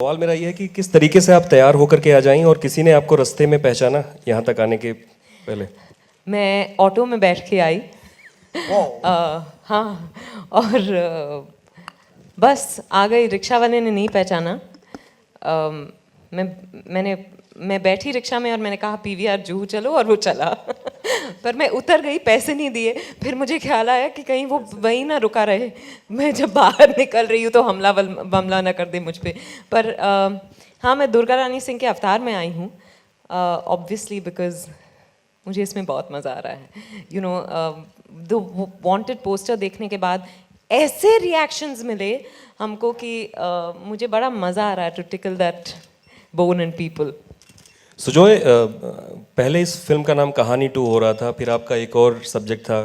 सवाल मेरा ये है कि किस तरीके से आप तैयार होकर के आ जाएं और किसी ने आपको रास्ते में पहचाना यहाँ तक आने के पहले? मैं ऑटो में बैठ के आई। हाँ, और बस आ गई। रिक्शा वाले ने नहीं पहचाना। मैं बैठी रिक्शा में और मैंने कहा पीवीआर जुहू चलो, और वो चला। पर मैं उतर गई, पैसे नहीं दिए। फिर मुझे ख्याल आया कि कहीं वो वहीं ना रुका रहे, मैं जब बाहर निकल रही हूँ तो बमला ना कर दे मुझ पे। पर हाँ, मैं दुर्गा रानी सिंह के अवतार में आई हूँ, ऑब्वियसली बिकॉज मुझे इसमें बहुत मज़ा आ रहा है। You know, the wanted poster देखने के बाद ऐसे रिएक्शंस मिले हमको कि मुझे बड़ा मज़ा आ रहा है to tickle that bone in people. Sujoy, पहले इस फिल्म का नाम कहानी 2 हो रहा था, फिर आपका एक और सब्जेक्ट था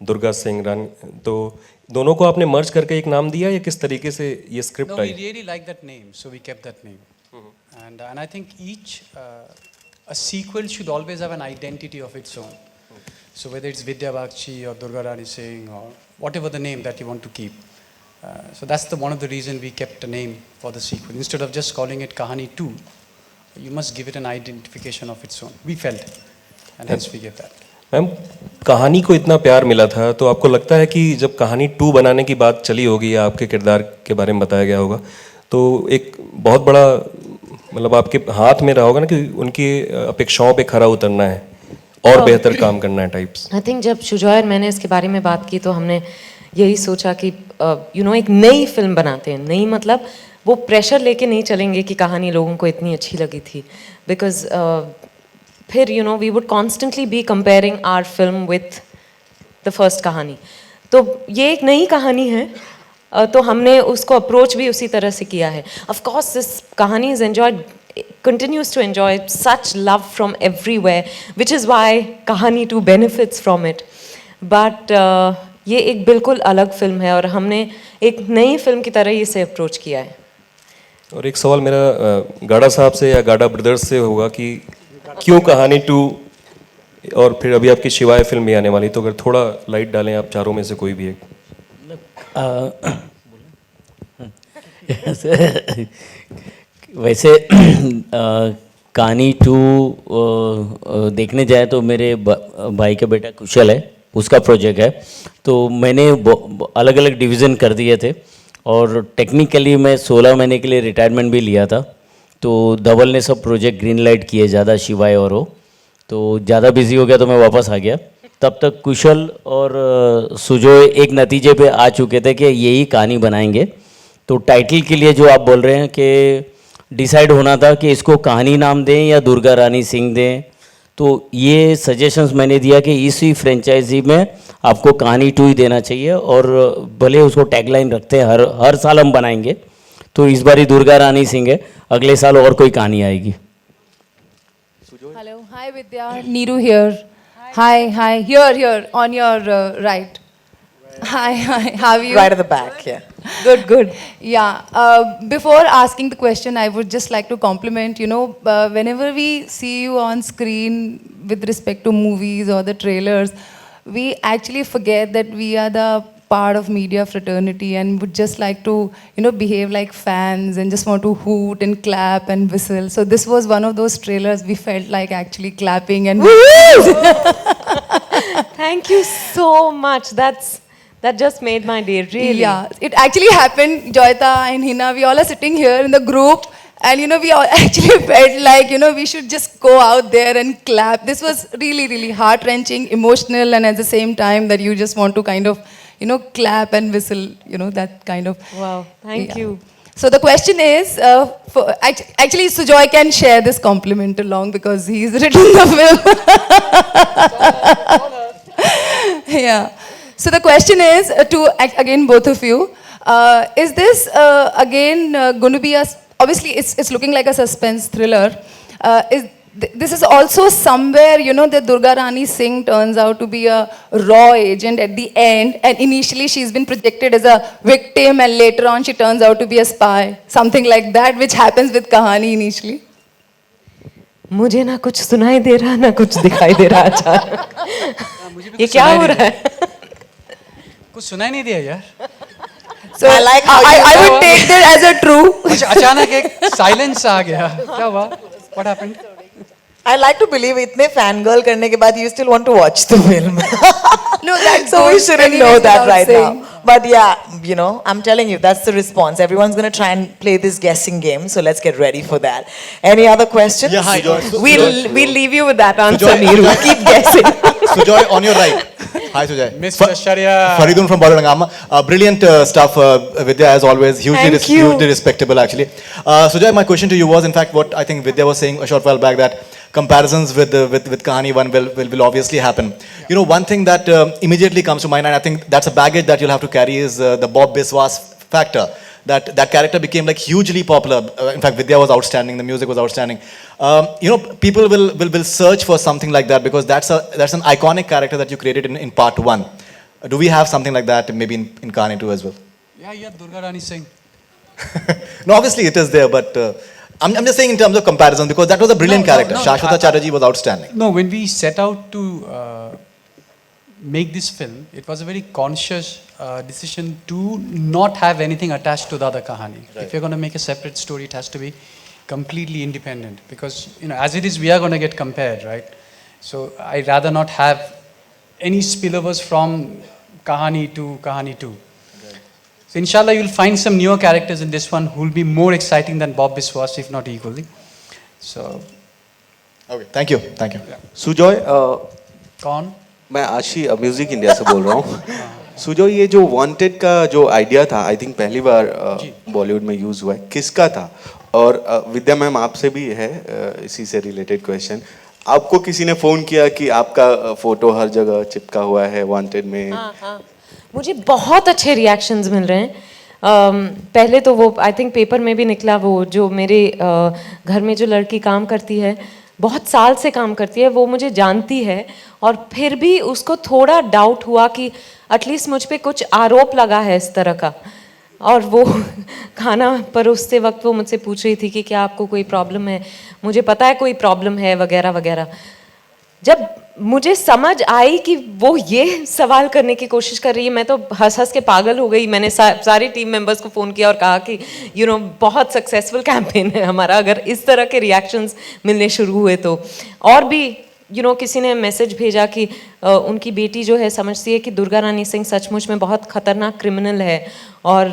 दुर्गा सिंह रानी, तो दोनों को आपने मर्ज करके एक नाम दिया या किस तरीके से ये script I? No, we really like that name, so we kept that name. And I think each a sequel should always have an identity of its own. So whether it's Vidya Bakshi or Durga Rani Singh or whatever the name that you want to keep. So that's one of the reason we kept a name for the sequel. Instead of just calling it Kahani 2, you must give it an identification of its own. We felt, and hence we gave that. Ma'am, कहानी को इतना प्यार मिला था, तो आपको लगता है कि जब कहानी 2 बनाने की बात चली होगी या आपके किरदार के बारे में बताया गया होगा, तो एक बहुत बड़ा मतलब आपके हाथ में रहा होगा ना कि उनकी अपेक्षाओं पे खरा उतरना है और बेहतर काम करना है टाइप्स? आई थिंक जब शुजॉय और मैंने इसके बारे में बात की तो हमने यही सोचा कि यू नो एक नई फिल्म बनाते हैं। नई मतलब वो प्रेशर लेके नहीं चलेंगे कि कहानी लोगों को इतनी अच्छी लगी थी, बिकॉज फिर you know we would constantly be comparing our film with the first Kahaani. तो ये एक नई कहानी है, तो हमने उसको अप्रोच भी उसी तरह से किया है। ऑफ कोर्स दिस कहानी is enjoyed, continues to enjoy such love from everywhere, which is why Kahani 2 benefits from it. But ये एक बिल्कुल अलग फिल्म है और हमने एक नई फिल्म की तरह इसे अप्रोच किया है। और एक सवाल मेरा गाड़ा साहब से या गाड़ा ब्रदर्स से होगा कि क्यों कहानी 2, और फिर अभी आपकी शिवाय फिल्म भी आने वाली, तो अगर थोड़ा लाइट डालें आप चारों में से कोई भी एक। वैसे कहानी 2 देखने जाए तो मेरे भाई का बेटा कुशल है, उसका प्रोजेक्ट है, तो मैंने अलग अलग डिवीज़न कर दिए थे और टेक्निकली मैं 16 महीने के लिए रिटायरमेंट भी लिया था। तो धवल ने सब प्रोजेक्ट ग्रीन लाइट किए ज़्यादा, शिवाय और वो, तो ज़्यादा बिजी हो गया तो मैं वापस आ गया। तब तक कुशल और सुजॉय एक नतीजे पे आ चुके थे कि यही कहानी बनाएंगे। तो टाइटल के लिए जो आप बोल रहे हैं कि डिसाइड होना था कि इसको कहानी नाम दें या दुर्गा रानी सिंह दें, तो ये सजेशंस मैंने दिया कि इसी फ्रेंचाइजी में आपको कहानी 2 ही देना चाहिए, और भले उसको टैगलाइन रखते हैं हर साल हम बनाएंगे। तो इस बार ही दुर्गा रानी सिंह है, अगले साल और कोई कहानी आएगी। Hello, hi Vidya, Neeru here. Hi, here, on your right. Hi, how are you? Right at the back, yeah. Good. Yeah, before asking the question, I would just like to compliment, whenever we see you on screen with respect to movies or the trailers, we actually forget that we are the part of media fraternity and would just like to, behave like fans and just want to hoot and clap and whistle. So this was one of those trailers we felt like actually clapping and Thank you so much. That just made my day, really. Yeah, it actually happened. Joyita and Hina, we all are sitting here in the group, and we all actually felt like we should just go out there and clap. This was really, really heart-wrenching, emotional, and at the same time that you just want to kind of clap and whistle. That kind of. Wow, thank you. So the question is, actually Sujoy can share this compliment along because he's written the film. Yeah. So the question is to again both of you, is this again going to be obviously it's looking like a suspense thriller. This is also somewhere that Durga Rani Singh turns out to be a raw agent at the end, and initially she's been projected as a victim and later on she turns out to be a spy, something like that, which happens with Kahani initially. मुझे ना कुछ सुनाई दे रहा ना कुछ दिखाई दे रहा अचानक। ये क्या हो रहा है? कुछ सुनाई नहीं दिया यार। So I like how I you- would take that as a true. अच्छा अचानक एक साइलेंस आ गया क्या हुआ what happened I like to believe इतने fangirl करने के बाद you still want to watch the film. No, that So we goes shouldn't anyways know that without right saying. now. But yeah, you know, I'm telling you, that's the response. Everyone's going to try and play this guessing game. So let's get ready for that. Any other questions? Yeah, hi, Joy. We'll leave you with that answer, Joy- Neeru. Keep guessing. Sujoy, on your right. Hi, Sujoy. Mr. Sharia. Faridun from Baradangama. Brilliant stuff, Vidya, as always. Thank you. Hugely respectable, actually. Sujoy, my question to you was, in fact, what I think Vidya was saying a short while back, that comparisons with Kahani 1 will obviously happen. You know, one thing that immediately comes to mind, and I think that's a baggage that you'll have to carry, is the Bob Biswas factor. That character became like hugely popular. In fact, Vidya was outstanding. The music was outstanding. You know, people will search for something like that because that's an iconic character that you created in part 1. Do we have something like that maybe in Kahani 2 as well? Yeah, Durga Rani Singh. No, obviously it is there, but I'm just saying in terms of comparison because that was a brilliant character. Shashwata Chatterjee was outstanding. No, when we set out to make this film, it was a very conscious decision to not have anything attached to the other kahani. If you're going to make a separate story, it has to be completely independent because, you know, as it is, we are going to get compared, right? So I'd rather not have any spillovers from Kahani to Kahani 2. So inshallah, you'll find some newer characters in this one who will be more exciting than Bob Biswas, if not equally. So, Okay, thank you. Sujoy कौन? मैं आशी music India से बोल रहा हूँ सुजॉय ये जो wanted का जो आइडिया था आई थिंक पहली बार बॉलीवुड में यूज हुआ है किसका था और विद्या मैम आपसे भी है इसी से रिलेटेड क्वेश्चन आपको किसी ने फोन किया कि आपका फोटो हर जगह चिपका हुआ है वांटेड में हाँ मुझे बहुत अच्छे रिएक्शंस मिल रहे हैं पहले तो वो आई थिंक पेपर में भी निकला वो जो मेरे घर में जो लड़की काम करती है बहुत साल से काम करती है वो मुझे जानती है और फिर भी उसको थोड़ा डाउट हुआ कि एटलीस्ट मुझ पे कुछ आरोप लगा है इस तरह का और वो खाना परोसते वक्त वो मुझसे पूछ रही थी कि क्या आपको कोई प्रॉब्लम है मुझे पता है कोई प्रॉब्लम है वगैरह वगैरह जब मुझे समझ आई कि वो ये सवाल करने की कोशिश कर रही है मैं तो हंस हंस के पागल हो गई मैंने सारे टीम मेंबर्स को फ़ोन किया और कहा कि यू नो बहुत सक्सेसफुल कैंपेन है हमारा अगर इस तरह के रिएक्शंस मिलने शुरू हुए तो और भी यू नो किसी ने मैसेज भेजा कि उनकी बेटी जो है समझती है कि दुर्गा रानी सिंह सचमुच में बहुत ख़तरनाक क्रिमिनल है और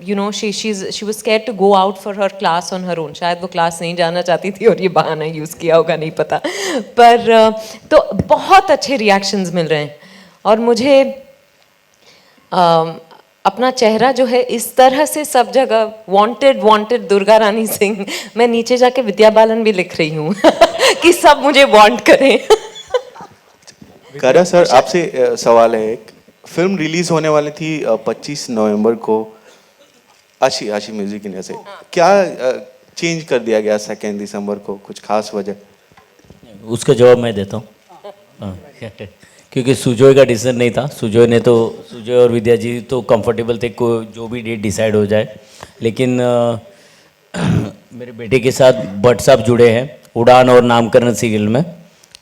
you know she was scared to go out for her class on her own शायद वो क्लास नहीं जाना चाहती थी और ये बहाना यूज़ किया होगा नहीं पता पर तो बहुत अच्छे रिएक्शंस मिल रहे हैं और मुझे अपना चेहरा जो है इस तरह से सब जगह वांटेड दुर्गा रानी सिंह मैं नीचे जाके विद्या बालन भी लिख रही हूँ कि सब मुझे वांट करें करा सर आपसे सवाल है एक फिल्म रिलीज होने वाली थी 25 नवंबर को आशी म्यूजिक इंडिया से क्या चेंज कर दिया गया 2 दिसंबर को कुछ खास वजह उसका जवाब मैं देता हूँ क्योंकि सुजॉय का डिसीजन नहीं था सुजॉय और विद्या जी तो कंफर्टेबल थे को जो भी डेट डिसाइड हो जाए लेकिन मेरे बेटे के साथ भट्ट साहब जुड़े हैं उड़ान और नामकरण सीरियल में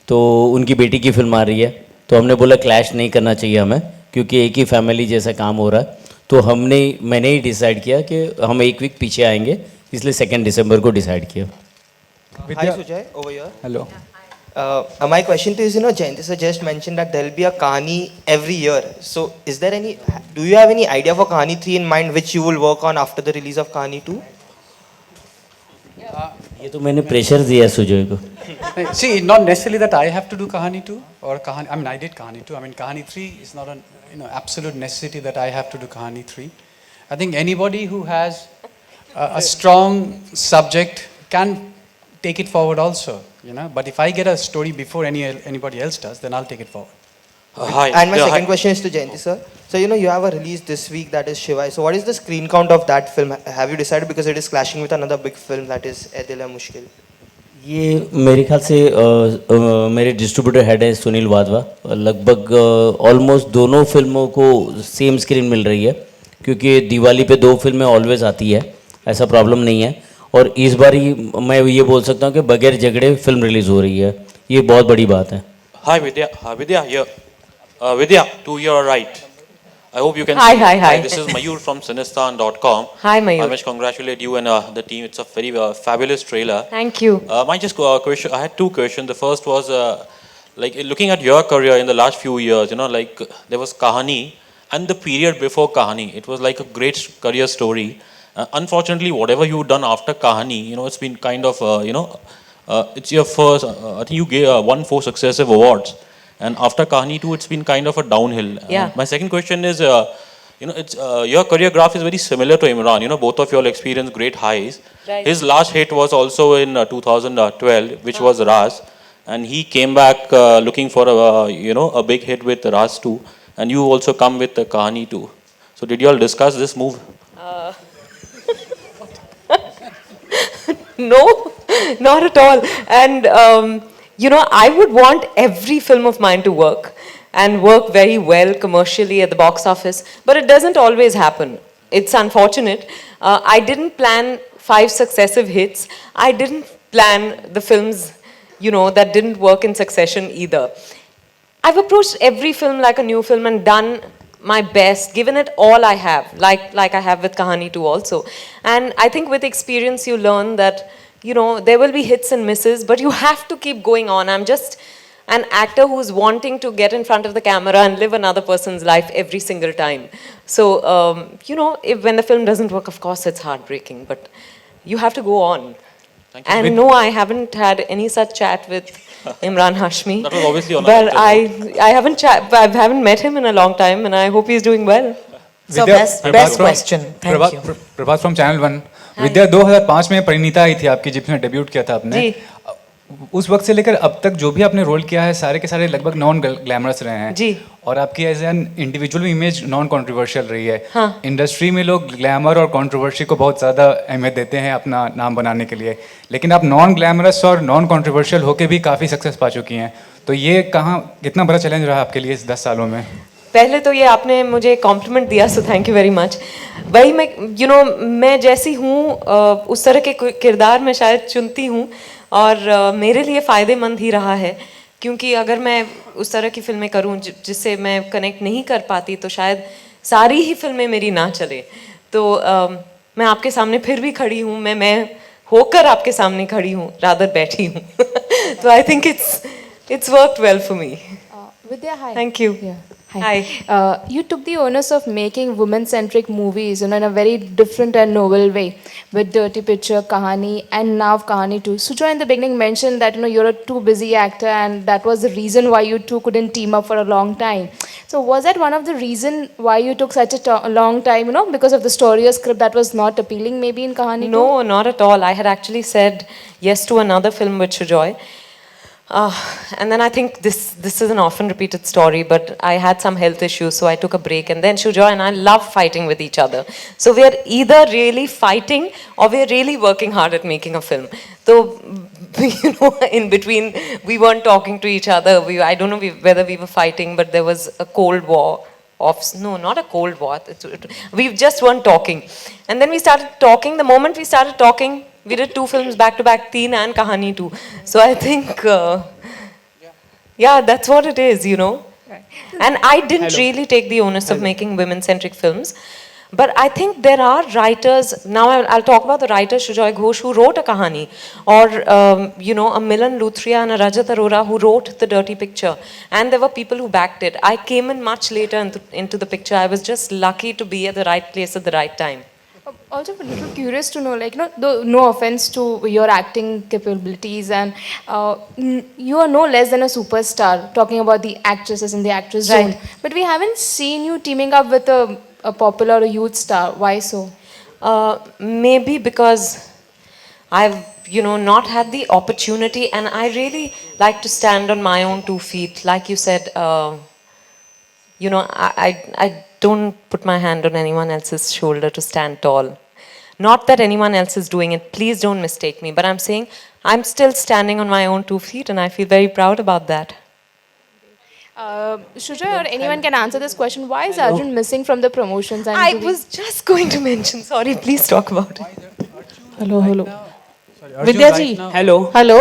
तो उनकी बेटी की फिल्म आ रही है तो हमने बोला क्लैश नहीं करना चाहिए हमें क्योंकि एक ही फैमिली जैसा काम हो रहा है तो मैंने ही डिसाइड किया कि हम एक वीक पीछे आएंगे इसलिए 2 दिसंबर को डिसाइड किया Hi Sujay, over here. Hello. My question to you is, you know, Jayanti sir just mentioned that there will be a Kahani every year. So, do you have any idea for Kahani 3 in mind which you will work on after the release of Kahani 2? ये तो मैंने pressure दिया सुजॉय को See, not necessarily that I have to do Kahani 2 or Kahani. I mean, I did Kahani 2. I mean, Kahani 3 is not an absolute necessity that I have to do Kahani 3. I think anybody who has a strong subject can take it forward also. But if I get a story before anybody else does, then I'll take it forward. Hi And my second question is to Jayanti sir. So, you know, you have a release this week that is Shivai. So, what is the screen count of that film? Have you decided because it is clashing with another big film that is Ae Dil Hai Mushkil? ये मेरे ख्याल से मेरे distributor head है सुनील वाधवा लगभग almost दोनों फिल्मों को सेम स्क्रीन मिल रही है क्योंकि दिवाली पे 2 फिल्में ऑलवेज आती है ऐसा प्रॉब्लम नहीं है और इस बार ही मैं ये बोल सकता हूँ कि बगैर झगड़े फिल्म रिलीज़ हो रही है ये बहुत बड़ी बात है Hi Vidya, Vidya here. Vidya, to your right. I hope you can Hi, see. hi, hi. This is Mayur from Cinestan.com. Hi, Mayur. I must congratulate you and the team. It's a very fabulous trailer. Thank you. My just question. I had two questions. The first was like looking at your career in the last few years. You know, like there was Kahani and the period before Kahani. It was like a great career story. Unfortunately, whatever you've done after Kahani, you know, it's been kind of it's your first. I think you won 4 successive awards. And after Kahani 2, it's been kind of a downhill. Yeah. My second question is, you know, it's your career graph is very similar to Imran. You know, both of you all experienced great highs. Right. His last hit was also in 2012, which was Raz, and he came back looking for a big hit with Raz 2, and you also come with Kahani 2. So did you all discuss this move? No, not at all. And you know, I would want every film of mine to work and work very well commercially at the box office, but it doesn't always happen. It's unfortunate. I didn't plan 5 successive hits. I didn't plan the films, you know, that didn't work in succession either. I've approached every film like a new film and done my best, given it all I have, like I have with Kahani 2 also. And I think with experience you learn that, you know, there will be hits and misses, but you have to keep going on. I'm just an actor who's wanting to get in front of the camera and live another person's life every single time. So, you know, when the film doesn't work, of course it's heartbreaking, but you have to go on. Thank you. And no, I haven't had any such chat with Imran Hashmi. That was obviously on a But later I haven't met him in a long time, and I hope he's doing well. So Vidya, best question. Thank you. Prabhat from channel 1 विद्या 2005 में परिणीता आई थी आपकी जिसमें debut किया था आपने जी। उस वक्त से लेकर अब तक जो भी आपने रोल किया है सारे के सारे लगभग नॉन ग्लैमरस रहे हैं जी। और आपकी as an individual image non controversial रही है हाँ। इंडस्ट्री में लोग ग्लैमर और कंट्रोवर्सी को बहुत ज़्यादा अहमियत देते हैं अपना नाम बनाने के लिए लेकिन आप नॉन ग्लैमरस और नॉन कंट्रोवर्शियल होकर भी काफ़ी सक्सेस पा चुकी हैं तो ये कहाँ कितना बड़ा चैलेंज रहा आपके लिए इस 10 सालों में पहले तो ये आपने मुझे कॉम्प्लीमेंट दिया, so thank you very much. वही मैं, यू नो, मैं जैसी हूँ उस तरह के किरदार मैं शायद चुनती हूँ और मेरे लिए फ़ायदेमंद ही रहा है क्योंकि अगर मैं उस तरह की फिल्में करूँ जिससे मैं कनेक्ट नहीं कर पाती तो शायद सारी ही फिल्में मेरी ना चले। तो मैं आपके सामने फिर भी खड़ी हूँ, मैं होकर आपके सामने खड़ी हूँ, रादर बैठी हूँ। तो I think it's worked well for me. Vidya, hi. Thank you. Yeah. Hi. You took the onus of making women-centric movies, you know, in a very different and novel way, with Dirty Picture, Kahani, and now Kahani 2. Sujoy in the beginning mentioned that, you know, you're a too busy actor, and that was the reason why you two couldn't team up for a long time. So was that one of the reason why you took such a long time, you know, because of the story or script that was not appealing maybe in Kahani 2? No, not at all. I had actually said yes to another film with Sujoy. And then I think this is an often repeated story, but I had some health issues, so I took a break. And then Sujoy and I love fighting with each other. So we are either really fighting or we are really working hard at making a film. So, you know, in between, we weren't talking to each other. I don't know whether we were fighting, but there was a cold war. No, not a cold war. We just weren't talking. And then we started talking. The moment we started talking, we did 2 films back to back, Teen and Kahani 2. So I think, yeah, that's what it is, you know. Right. And I didn't really take the onus of making women-centric films. But I think there are writers, now I'll talk about the writer Sujoy Ghosh who wrote a Kahani, or, you know, a Milan Luthria and a Rajat Arora who wrote The Dirty Picture. And there were people who backed it. I came in much later into the picture. I was just lucky to be at the right place at the right time. Also, a little curious to know, like, you know, no offense to your acting capabilities, and you are no less than a superstar, talking about the actresses in the actress zone. But we haven't seen you teaming up with a popular or youth star. Why so? Maybe because I've, you know, not had the opportunity, and I really like to stand on my own 2 feet. Like you said, you know, I don't put my hand on anyone else's shoulder to stand tall. Not that anyone else is doing it. Please don't mistake me. But I'm saying I'm still standing on my own 2 feet, and I feel very proud about that. Sujoy or anyone can answer this question. Why is Arjun missing from the promotions? And I was just going to mention. Sorry, please talk about it. Hello. Vidya ji. Hello. Hang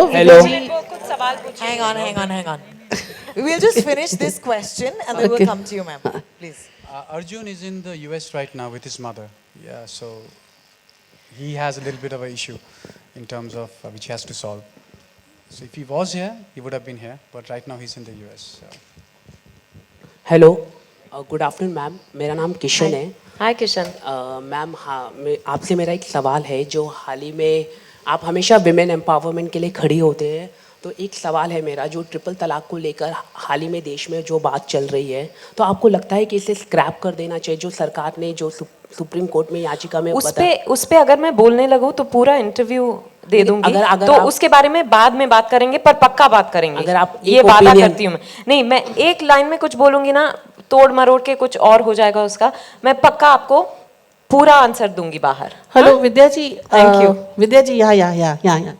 on. We'll just finish this question and then we'll come to you, ma'am. Please. Arjun is in the US right now with his mother. Yeah, so he has a little bit of an issue in terms of which he has to solve. So if he was here, he would have been here, but right now he's in the US. So. Hello good afternoon ma'am, मेरा नाम किशन है। हाय Kishan. Ma'am हाँ, आपसे मेरा एक सवाल है। जो हाल ही में आप हमेशा विमेन एम्पावरमेंट के लिए खड़ी होते हैं, तो एक सवाल है मेरा, जो ट्रिपल तलाक को लेकर हाल ही में देश में जो बात चल रही है, तो आपको लगता है कि इसे स्क्रैप कर देना चाहिए? जो सरकार ने जो सुप्रीम कोर्ट में याचिका में उस पे अगर मैं बोलने लगूँ तो पूरा इंटरव्यू दे दूंगी। अगर तो उसके बारे में बाद में बात करेंगे, पर पक्का बात करेंगे। अगर आप ये वादा करती हूँ मैं। नहीं, मैं एक लाइन में कुछ बोलूंगी ना, तोड़ मरोड़ के कुछ और हो जाएगा उसका। मैं पक्का आपको पूरा आंसर दूंगी बाहर। Hello Vidya ji, thank you. Vidya ji यहाँ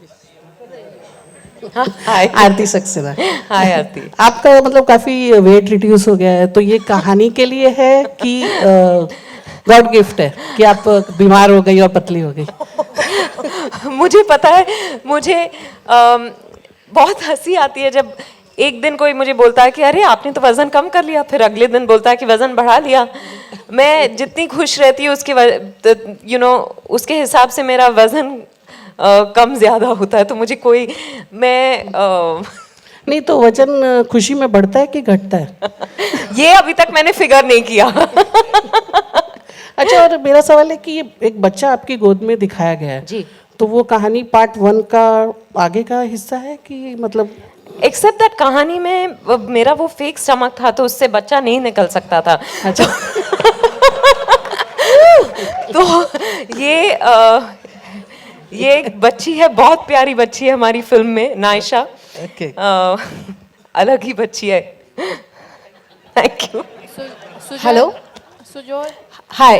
हाय आरती सक्सेना। हाय आरती। आपका मतलब काफी वेट रिड्यूस हो गया है, तो ये कहानी के लिए है कि गॉड गिफ्ट है कि आप बीमार हो गई और पतली हो गई? मुझे पता है, मुझे बहुत हंसी आती है जब एक दिन कोई मुझे बोलता है कि अरे आपने तो वजन कम कर लिया, फिर अगले दिन बोलता है कि वजन बढ़ा लिया। मैं जितनी खुश रहती हूँ उसके उसके हिसाब से मेरा वजन कम ज्यादा होता है। तो मुझे कोई नहीं, तो वजन खुशी में बढ़ता है कि घटता है? ये अभी तक मैंने फिगर नहीं किया। अच्छा, और मेरा सवाल है कि ये एक बच्चा आपकी गोद में दिखाया गया है जी, तो वो कहानी पार्ट 1 का आगे का हिस्सा है कि मतलब? एक्सेप्ट दैट कहानी में मेरा वो फेक स्टमक था, तो उससे बच्चा नहीं निकल सकता था। अच्छा। तो ये एक बच्ची है, बहुत प्यारी बच्ची है हमारी फिल्म में, नायशा। अलग ही बच्ची है। Thank you. Hello. Sujoy. Hi.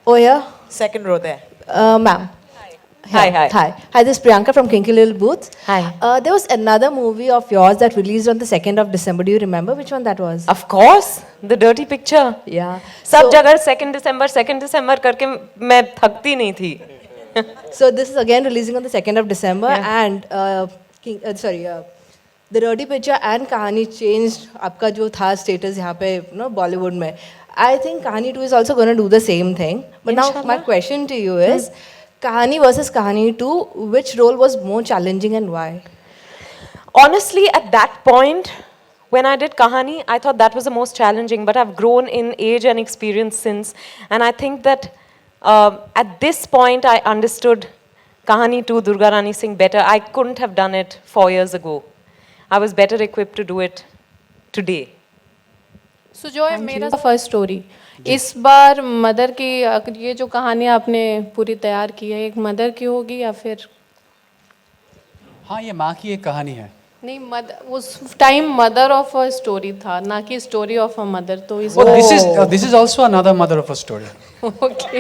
Oya. Second row there. Ma'am. Hi, hi. Hi, this is Priyanka from Kinky Little Boots. Hi. There was another movie of yours that released on the 2nd of December. Do you remember which one that was? Of course, The Dirty Picture. Yeah. सब जगह 2nd December करके मैं थकती नहीं थी। So this is again releasing on the 2nd of December, and The Dirty Picture and Kahani changed आपका जो था status यहाँ पे Bollywood में. I think Kahani 2 is also going to do the same thing. But now my question to you is, Kahani versus Kahani 2, which role was more challenging and why? Honestly, at that point, when I did Kahani, I thought that was the most challenging, but I've grown in age and experience since. And I think that at this point, I understood Kahani 2, Durga Rani Singh better. I couldn't have done it 4 years ago. I was better equipped to do it today. Sujoy, मेरा first story इस बार mother की, ये जो कहानी आपने पूरी तैयार की है, एक मदर की होगी या फिर? हाँ, ये माँ की एक कहानी है। नहीं, उस time mother of a story था, ना कि स्टोरी ऑफ अ मदर। तो इस this is also another mother of a story. Okay.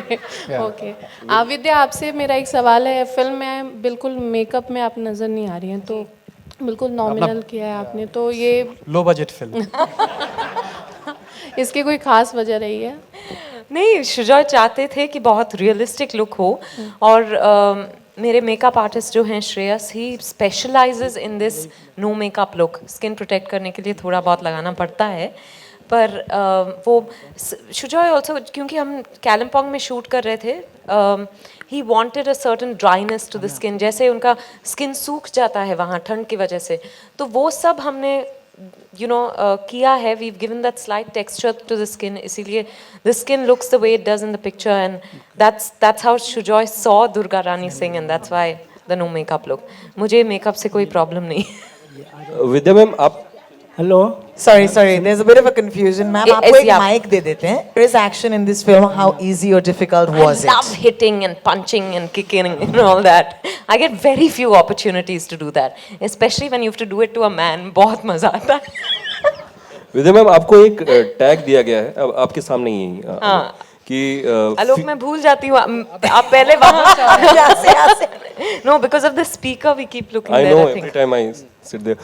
Vidya, आपसे मेरा एक सवाल है। फिल्म में बिल्कुल मेकअप में आप नजर नहीं आ रही हैं, तो बिल्कुल नॉमिनल किया है आपने, तो ये लो बजट फिल्म। इसकी कोई खास वजह रही है? नहीं, शुजाय चाहते थे कि बहुत रियलिस्टिक लुक हो, और मेरे मेकअप आर्टिस्ट जो हैं Shreyas, he specialises in this no makeup look. Skin protect करने के लिए थोड़ा बहुत लगाना पड़ता है, पर वो शुजाय ऑल्सो, क्योंकि हम कालिम्पोंग में शूट कर रहे थे, he wanted a certain dryness to the skin, जैसे उनका स्किन सूख जाता है वहाँ ठंड की वजह से, तो वो सब हमने किया है। We've given that slight texture to the skin, इसीलिए the skin looks the way it does in the picture, and that's how Shujoy saw Durga Rani Singh, and that's why the no makeup look. मुझे makeup से कोई problem नहीं। विद्या ma'am, आप hello. Sorry, there's a bit of a confusion, ma'am. आपको एक mic दे देते हैं. There is action in this film. How easy or difficult was it? I love hitting and punching and kicking and all that. I get very few opportunities to do that, especially when you have to do it to a man. बहुत मजा आता है। विद्या ma'am, आपको एक tag दिया गया है, अब आपके सामने ही कि आलोक, मैं भूल जाती हूँ, आप पहले वहाँ। No, because of the speaker we keep looking there. I know every time I sit there.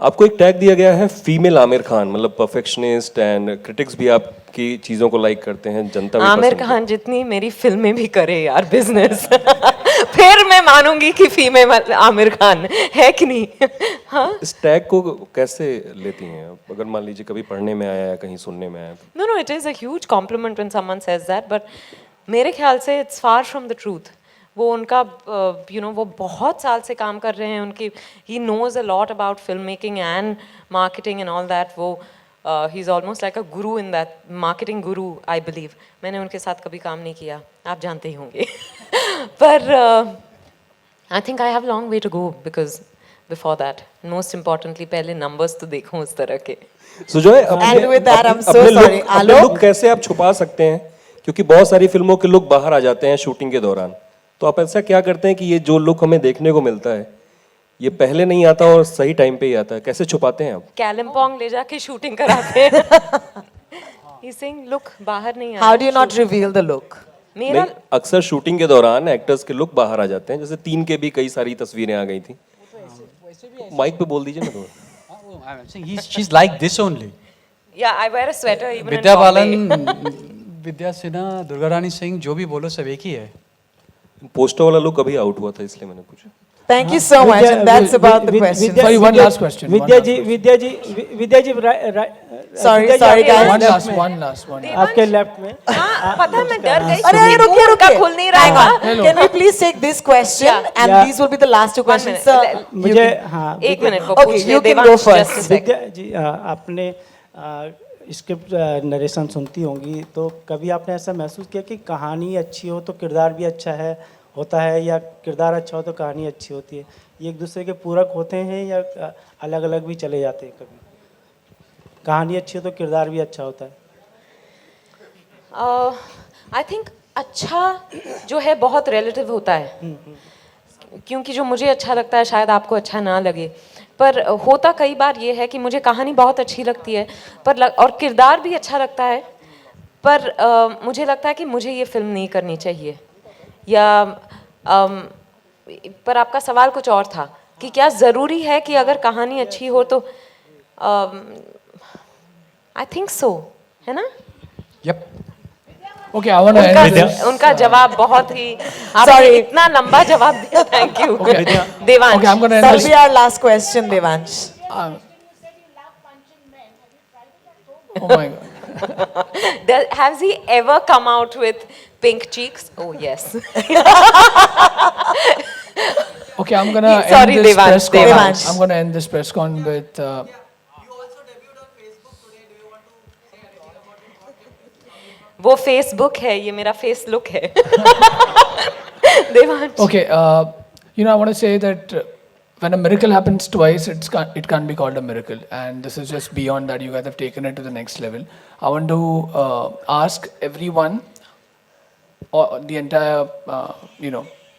आपको एक टैग दिया गया है फीमेल आमिर खान, मतलब परफेक्शनिस्ट, एंड क्रिटिक्स भी आपकी चीज़ों को लाइक करते हैं, जनता भी आमिर खान जितनी मेरी फिल्में भी करे यार बिजनेस। फिर मैं मानूंगी कि फीमेल आमिर खान है कि नहीं. हाँ. इस टैग को कैसे लेती हैं आप? अगर मान लीजिए कभी पढ़ने में आया या कहीं सुनने में आया. No, it is a huge compliment when someone says that, but मेरे ख्याल से it's far from the truth. वो उनका वो बहुत साल से काम कर रहे हैं. उनकी he knows a lot about filmmaking and marketing and all that. वो he's almost like a guru in that, marketing guru I believe. मैंने उनके साथ कभी काम नहीं किया, आप जानते ही होंगे. पर I think I have a long way to go because before that, most importantly पहले numbers तो देखूं उस तरह के. Sujoy, And with that, I'm so अपने sorry. look- अपने लुक कैसे आप छुपा सकते हैं? क्योंकि बहुत सारी फिल्मों के लुक बाहर आ जाते हैं शूटिंग के दौरान. तो आप ऐसा क्या करते हैं कि ये जो लुक हमें देखने को मिलता है ये पहले नहीं आता और सही टाइम पे ही आता है? कैसे छुपाते हैं आप? कैलमपोंग ले जाके शूटिंग कराते हैं. He's saying look बाहर नहीं आया. How do you not reveal the look? मेरा नहीं, अक्सर शूटिंग के दौरान एक्टर्स के लुक बाहर आ जाते हैं. जैसे 3 के भी कई सारी तस्वीरें आ गई थी. माइक पे बोल दीजिए ना तो. I'm saying she's like this only. yeah, I wear a sweater even in Vidya Bombay. बालन, विद्या सिन्हा, दुर्गा रानी सिंह, जो भी बोलो सब एक ही है. पोस्टर वाला लुक अभी आउट हुआ था इसलिए मैंने पूछा. Thank you so much, and that's about the question. Sorry, one last question. Vidya ji Sorry, guys. one last. आपके लेफ्ट में. हाँ, पता है मैं डर गई. अरे रुकिए उनका खुल नहीं रहा Hang on. था. Can we please take this question and Yeah. these will be the last two questions, sir. मुझे हाँ. एक मिनट को Okay, पूछ you ले can Devansh, go first. just a sec. विद्या जी आपने स्क्रिप्ट नरेशन सुनती होंगी तो कभी आपने ऐसा महसूस किया कि कहानी अच्छी हो तो किरदार भी अच्छा होता है या किरदार अच्छा हो तो कहानी अच्छी होती है? ये एक दूसरे के पूरक होते हैं या अलग अलग भी चले जाते हैं? कभी कहानी अच्छी हो तो किरदार भी अच्छा होता है? आई थिंक अच्छा जो है बहुत रिलेटिव होता है. क्योंकि जो मुझे अच्छा लगता है शायद आपको अच्छा ना लगे. पर होता कई बार ये है कि मुझे कहानी बहुत अच्छी लगती है और किरदार भी अच्छा लगता है. पर मुझे लगता है कि मुझे ये फिल्म नहीं करनी चाहिए. या पर आपका सवाल कुछ और था कि क्या ज़रूरी है कि अगर कहानी अच्छी हो तो आई थिंक सो, है ना? Yep. Okay, I want to end this. उनका जवाब बहुत ही आपने इतना लंबा जवाब दिया. Thank you. Devansh. Okay, I'm going to end That'll this. be our last question, Devansh. Oh my God. Has he ever come out with pink cheeks? Oh yes. Okay, I'm gonna Sorry, end this Devansh, press con. Devansh. I'm gonna end this press con with. वो Facebook है, ये मेरा face look है. Devansh. Okay, I want to say that when a miracle happens twice, it can't be called a miracle, and this is just beyond that. You guys have taken it to the next level. I want to ask everyone, or the entire,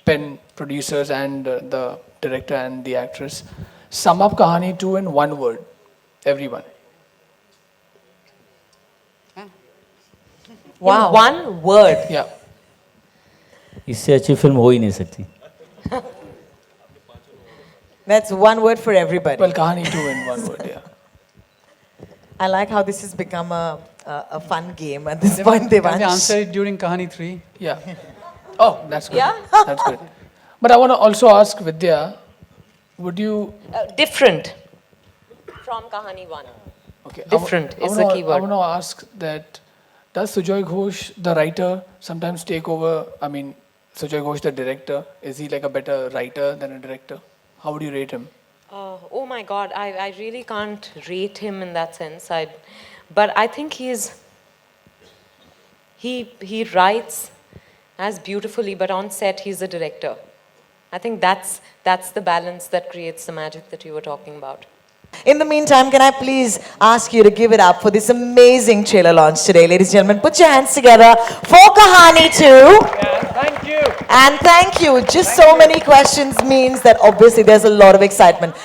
pen producers and the director and the actress, sum up Kahani 2 in one word. Everyone. Wow. In one word. Yeah. इससे अच्छी film हो ही नहीं सकती. That's one word for everybody. Well, Kahani 2 in one word. Yeah. I like how this has become a fun game at this point, Can we Devansh. answer it during Kahani 3? Yeah. Oh, that's good. Yeah? That's good. But I want to also ask Vidya, would you? Different from Kahani 1. Okay. Different is the key I word. want to ask that, does Sujoy Ghosh, the writer, sometimes take over? I mean, Sujoy Ghosh, the director, is he like a better writer than a director? How would you rate him? Oh my God, I really can't rate him in that sense. But I think he writes as beautifully, but on set he's a director. I think that's the balance that creates the magic that you were talking about. In the meantime, can I please ask you to give it up for this amazing trailer launch today, ladies and gentlemen? Put your hands together for Kahani 2. Yeah, thank you. And thank you. Just so many questions means that obviously there's a lot of excitement.